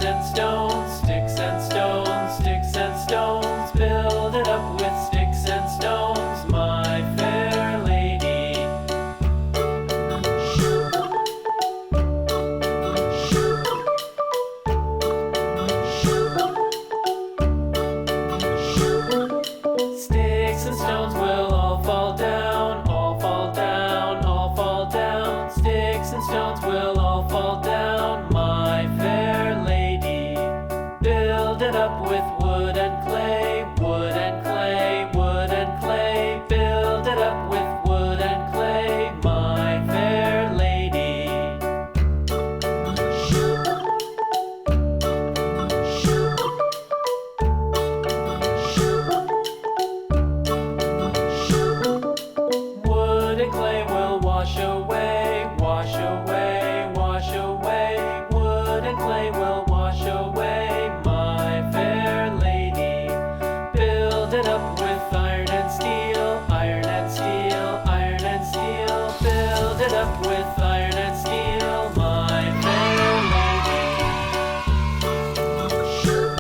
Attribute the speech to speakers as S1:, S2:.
S1: and stones, sticks and stones, sticks and stones. Build it up with sticks and stones, my fair lady. Sticks and stones will all fall down, all fall down, all fall down. Sticks and stones will all fall down, my fair lady. Build it up with